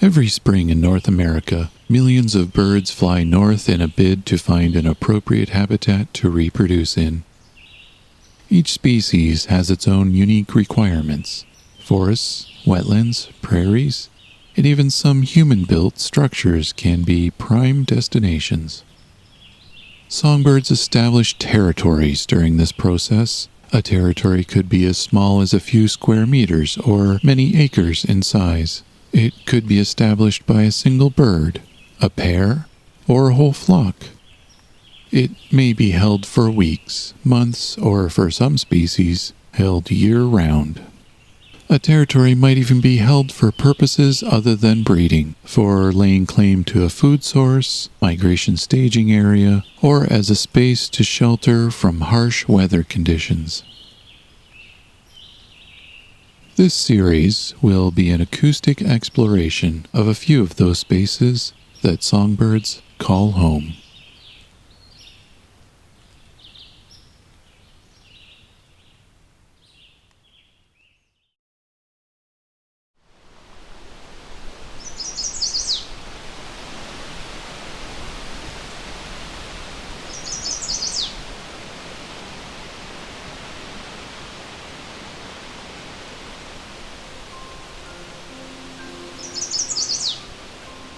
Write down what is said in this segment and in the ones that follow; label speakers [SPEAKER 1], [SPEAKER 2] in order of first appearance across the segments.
[SPEAKER 1] Every spring in North America, millions of birds fly north in a bid to find an appropriate habitat to reproduce in. Each species has its own unique requirements. Forests, wetlands, prairies, and even some human-built structures can be prime destinations. Songbirds establish territories during this process. A territory could be as small as a few square meters or many acres in size. It could be established by a single bird, a pair, or a whole flock. It may be held for weeks, months, or for some species, held year-round. A territory might even be held for purposes other than breeding, for laying claim to a food source, migration staging area, or as a space to shelter from harsh weather conditions. This series will be an acoustic exploration of a few of those spaces that songbirds call home.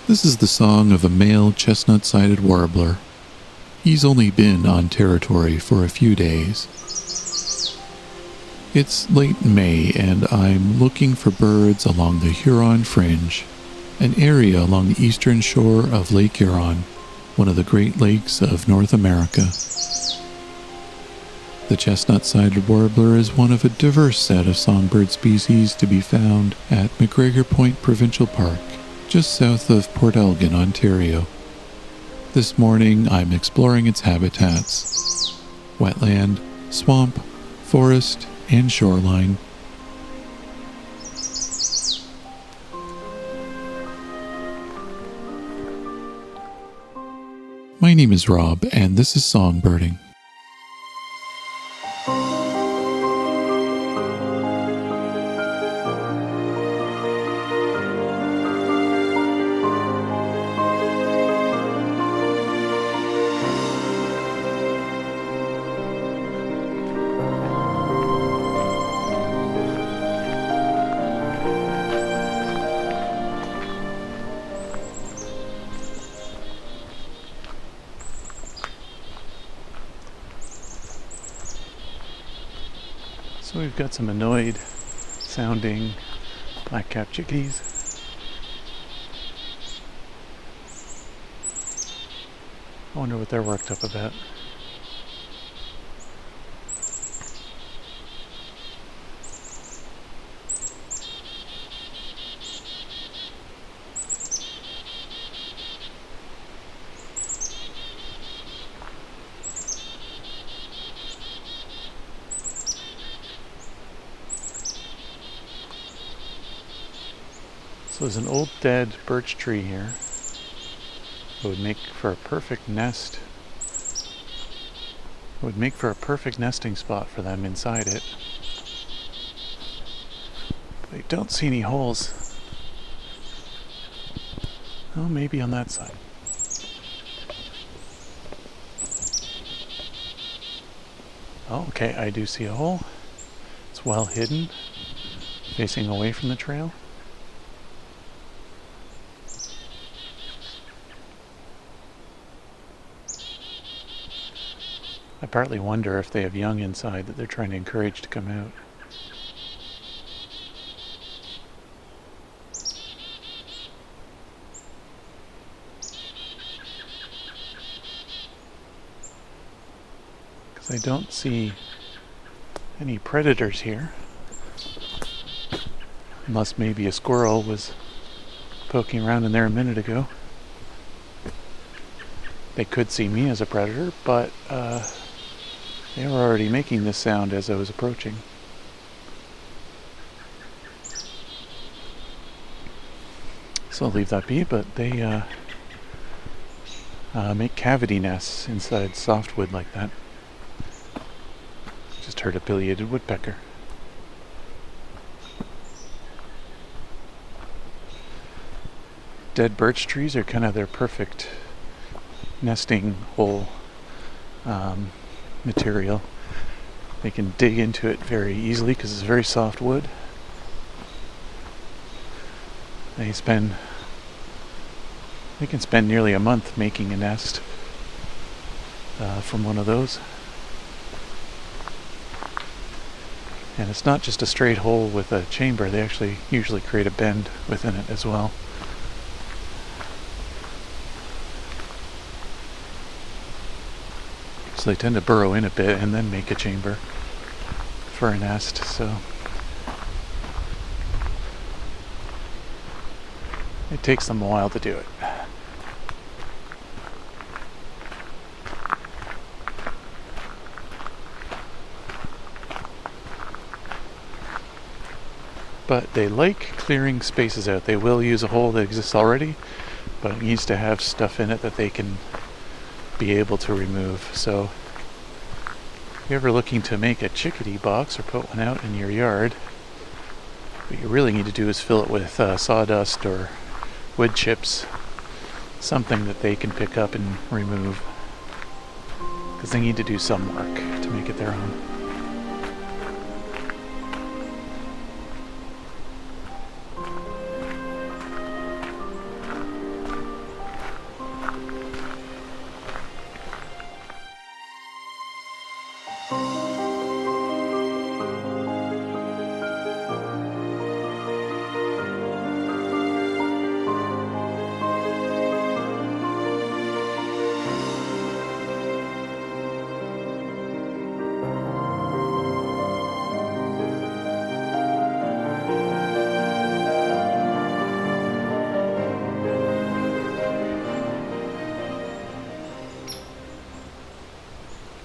[SPEAKER 1] This is the song of a male chestnut-sided warbler. He's only been on territory for a few days. It's late May and I'm looking for birds along the Huron Fringe, an area along the eastern shore of Lake Huron, one of the Great Lakes of North America. The chestnut-sided warbler is one of a diverse set of songbird species to be found at McGregor Point Provincial Park, just south of Port Elgin, Ontario. This morning I'm exploring its habitats: wetland, swamp, forest, and shoreline. My name is Rob, and this is Songbirding. So we've got some annoyed sounding black-capped chickadees. I wonder what they're worked up about. So there's an old dead birch tree here. It would make for a perfect nest. It would make for a perfect nesting spot for them inside it. But I don't see any holes. Oh, maybe on that side. Oh, okay, I do see a hole. It's well hidden, facing away from the trail. I partly wonder if they have young inside that they're trying to encourage to come out. Because I don't see any predators here. Unless maybe a squirrel was poking around in there a minute ago. They could see me as a predator, but they were already making this sound as I was approaching. So I'll leave that be, but they make cavity nests inside softwood like that. Just heard a pileated woodpecker. dead birch trees are kind of their perfect nesting hole material. They can dig into it very easily because it's very soft wood. They can spend nearly a month making a nest from one of those. And it's not just a straight hole with a chamber, they actually usually create a bend within it as well. So they tend to burrow in a bit and then make a chamber for a nest, so it takes them a while to do it. But they like clearing spaces out. They will use a hole that exists already, but it needs to have stuff in it that they can be able to remove. So if you're ever looking to make a chickadee box or put one out in your yard, what you really need to do is fill it with sawdust or wood chips, something that they can pick up and remove, because they need to do some work to make it their own.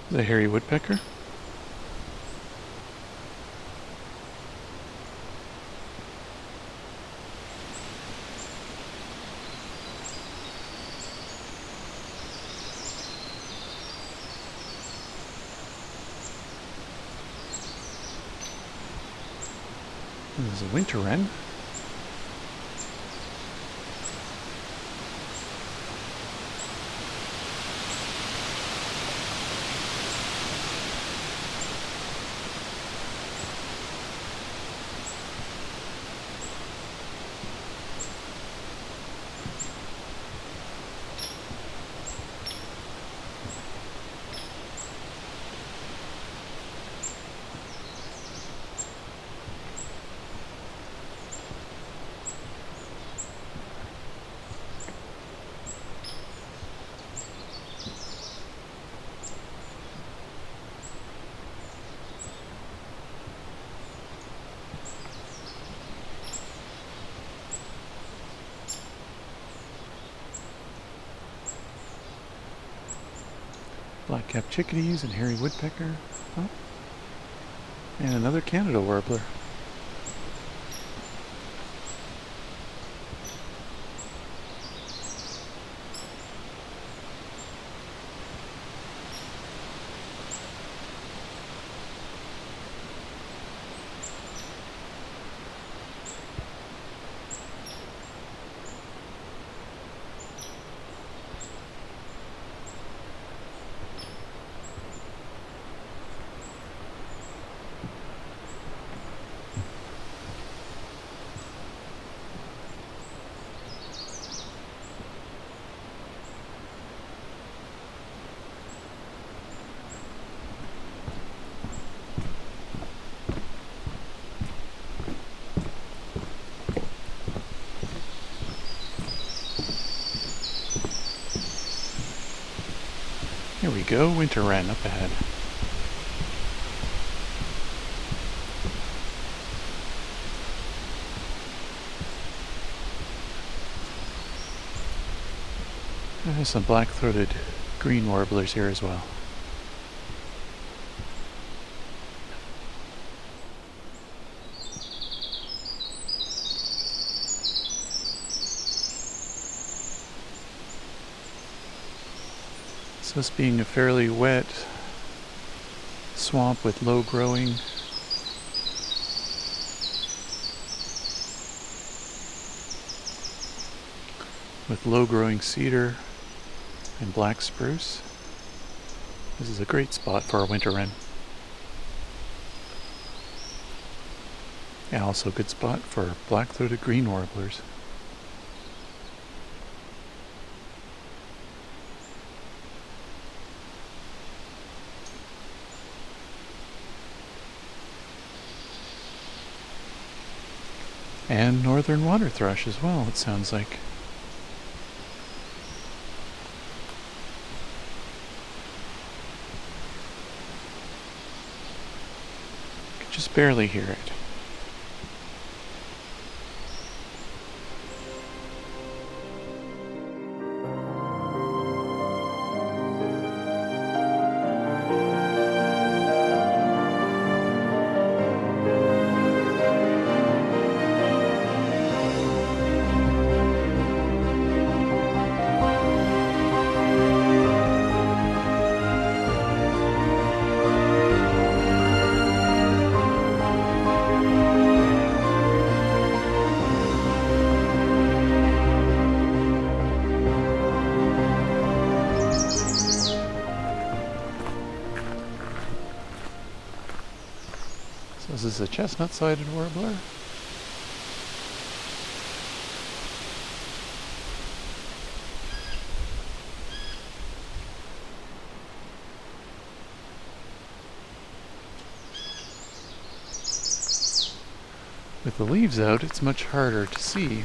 [SPEAKER 1] The hairy woodpecker. There's a winter wren. Black-capped chickadees and hairy woodpecker. Oh. And another Canada warbler. Here we go, winter wren up ahead. There's some black-throated green warblers here as well. This being a fairly wet swamp with low growing with low-growing cedar and black spruce. This is a great spot for a winter wren. And also a good spot for black-throated green warblers. And northern water thrush as well, it sounds like. Could just barely hear it. This is a chestnut-sided warbler. With the leaves out, it's much harder to see.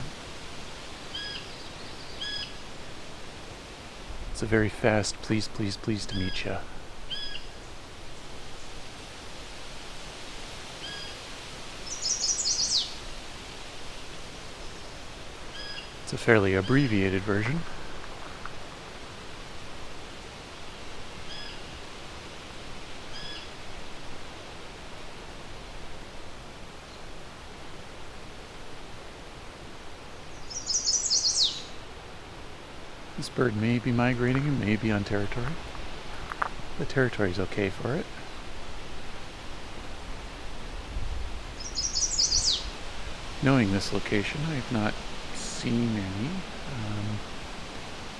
[SPEAKER 1] It's a very fast, please, please, please to meet ya. It's a fairly abbreviated version. This bird may be migrating and may be on territory. The territory is okay for it. Knowing this location, I have not seen any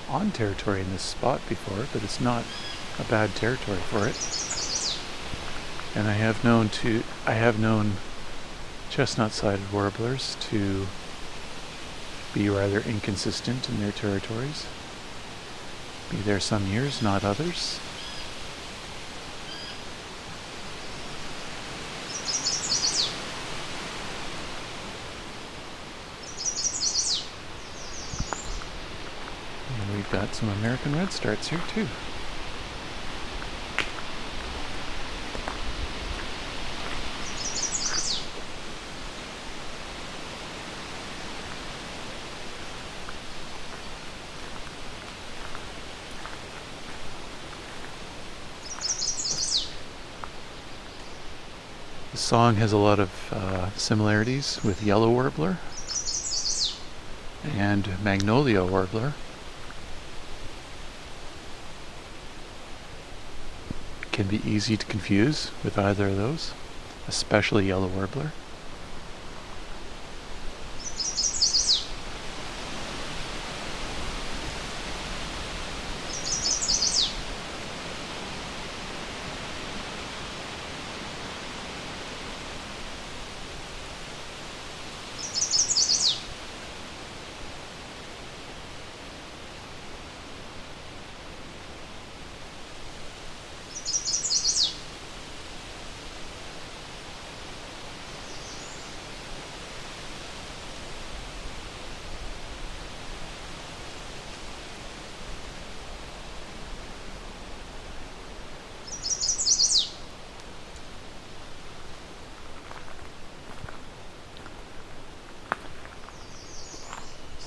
[SPEAKER 1] on territory in this spot before, but it's not a bad territory for it. And I have known chestnut-sided warblers to be rather inconsistent in their territories. Be there some years, not others. And we've got some American redstarts here too. The song has a lot of similarities with yellow warbler and magnolia warbler. It can be easy to confuse with either of those, especially yellow warbler.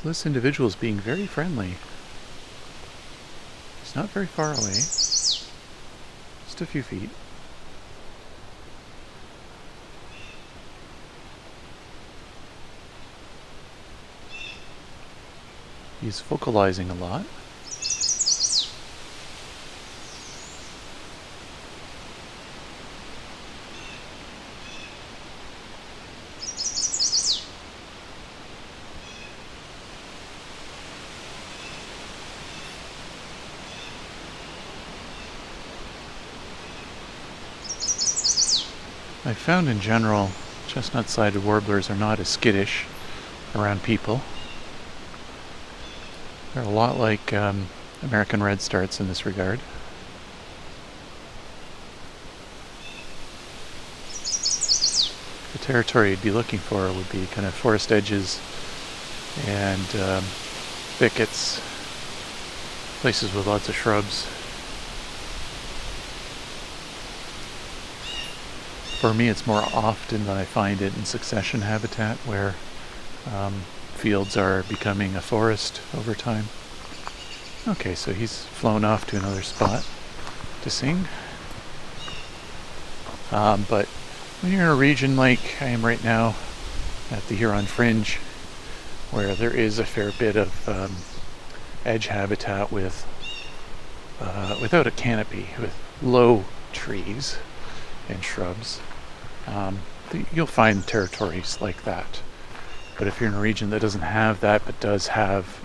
[SPEAKER 1] This individual is being very friendly. He's not very far away, just a few feet. He's vocalizing a lot.
[SPEAKER 2] I found in general chestnut-sided warblers are not as skittish around people. They're a lot like American redstarts in this regard. The territory you'd be looking for would be kind of forest edges and thickets, places with lots of shrubs. For me, it's more often that I find it in succession habitat where fields are becoming a forest over time. Okay, so he's flown off to another spot to sing. But when you're in a region like I am right now at the Huron Fringe, where there is a fair bit of edge habitat with without a canopy, with low trees and shrubs, you'll find territories like that. But if you're in a region that doesn't have that, but does have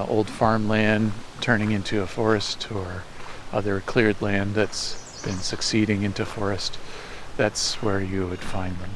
[SPEAKER 2] old farmland turning into a forest, or other cleared land that's been succeeding into forest, that's where you would find them.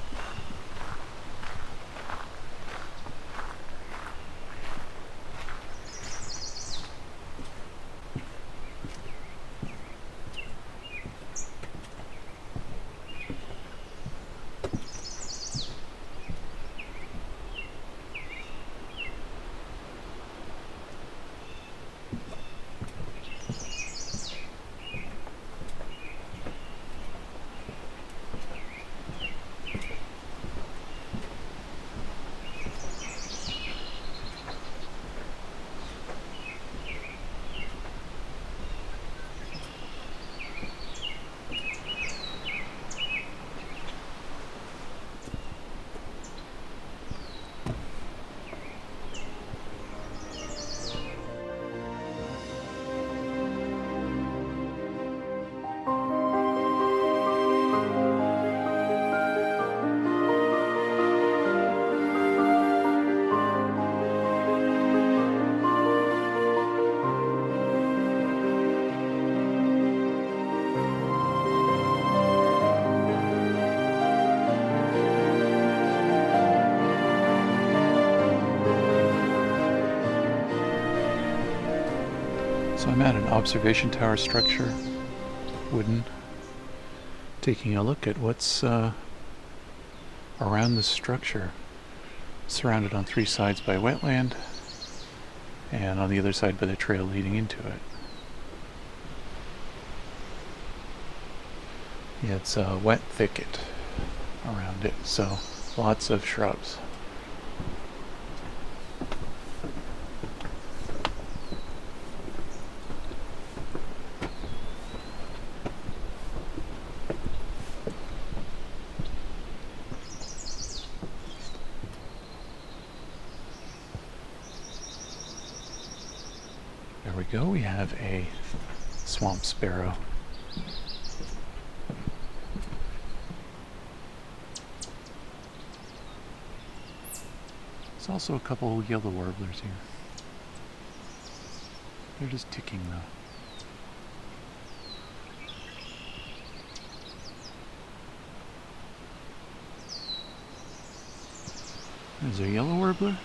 [SPEAKER 2] So I'm at an observation tower structure, wooden, taking a look at what's around this structure. Surrounded on 3 sides by wetland, and on the other side by the trail leading into it. Yeah, it's a wet thicket around it, so lots of shrubs. There we go, we have a swamp sparrow. There's also a couple yellow warblers here. They're just ticking though. There's a yellow warbler.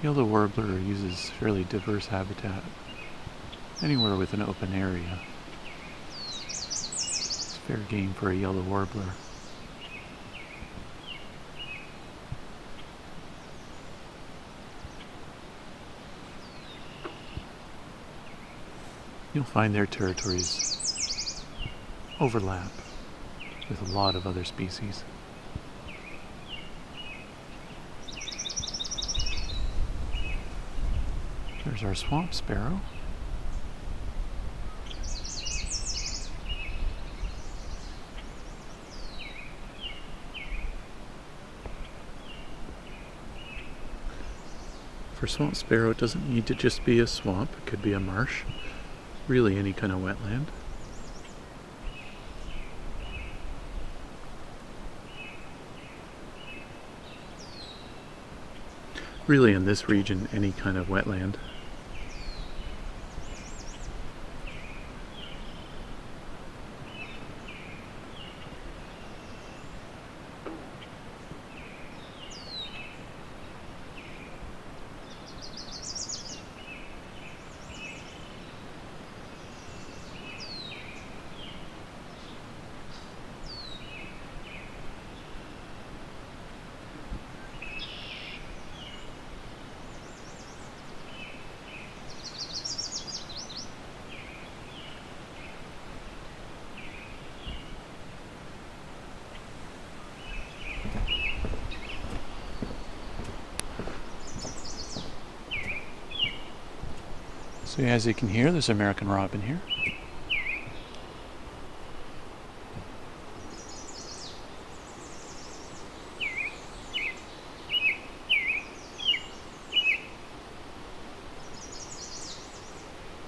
[SPEAKER 2] Yellow warbler uses fairly diverse habitat, anywhere with an open area. It's fair game for a yellow warbler. You'll find their territories overlap with a lot of other species. There's our swamp sparrow. For swamp sparrow, it doesn't need to just be a swamp. It could be a marsh. Really any kind of wetland. Really in this region, any kind of wetland. So as you can hear, there's American robin here.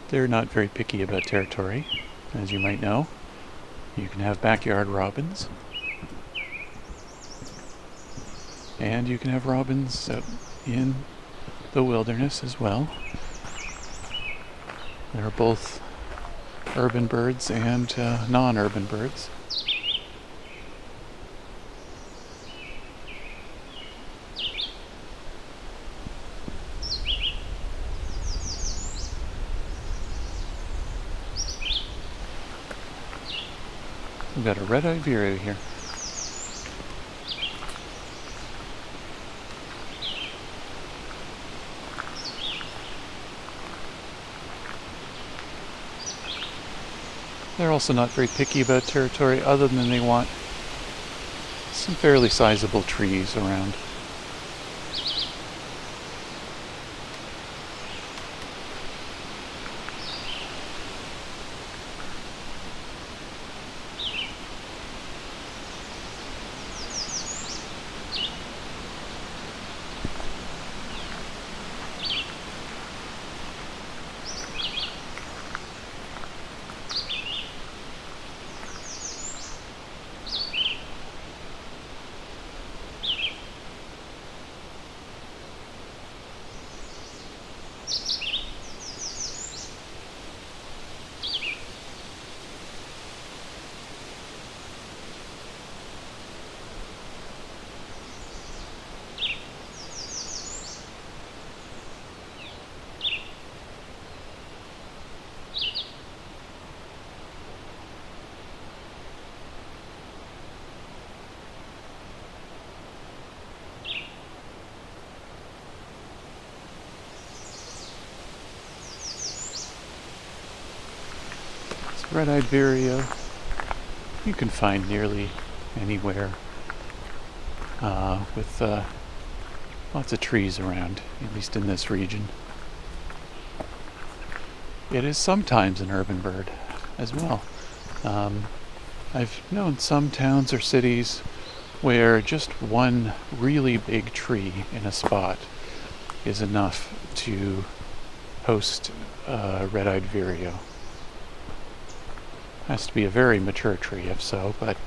[SPEAKER 2] They're not very picky about territory, as you might know. You can have backyard robins, and you can have robins out in the wilderness as well. They're both urban birds and non-urban birds. We've got a red-eyed vireo here. They're also not very picky about territory, other than they want some fairly sizable trees around. Red-eyed vireo you can find nearly anywhere with lots of trees around, at least in this region. It is sometimes an urban bird as well. I've known some towns or cities where just one really big tree in a spot is enough to host a red-eyed vireo. Has to be a very mature tree, if so, but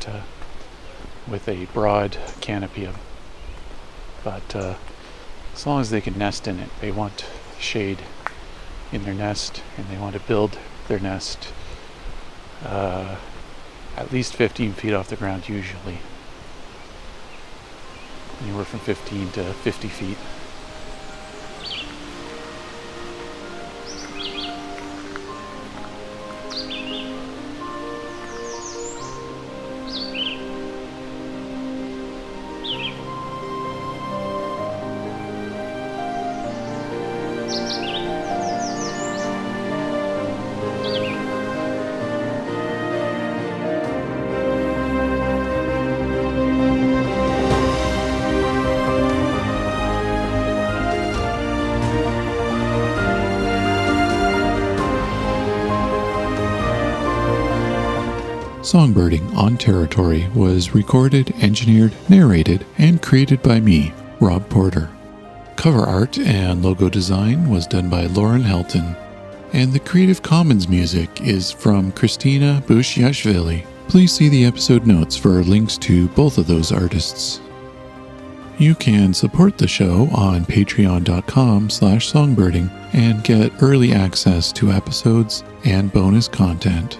[SPEAKER 2] with a broad canopy of. But as long as they can nest in it, they want shade in their nest, and they want to build their nest at least 15 feet off the ground, usually. Anywhere from 15 to 50 feet.
[SPEAKER 1] Songbirding on Territory was recorded, engineered, narrated, and created by me, Rob Porter. Cover art and logo design was done by Lauren Helton. And the Creative Commons music is from Christina Bushiashvili. Please see the episode notes for links to both of those artists. You can support the show on patreon.com/songbirding and get early access to episodes and bonus content.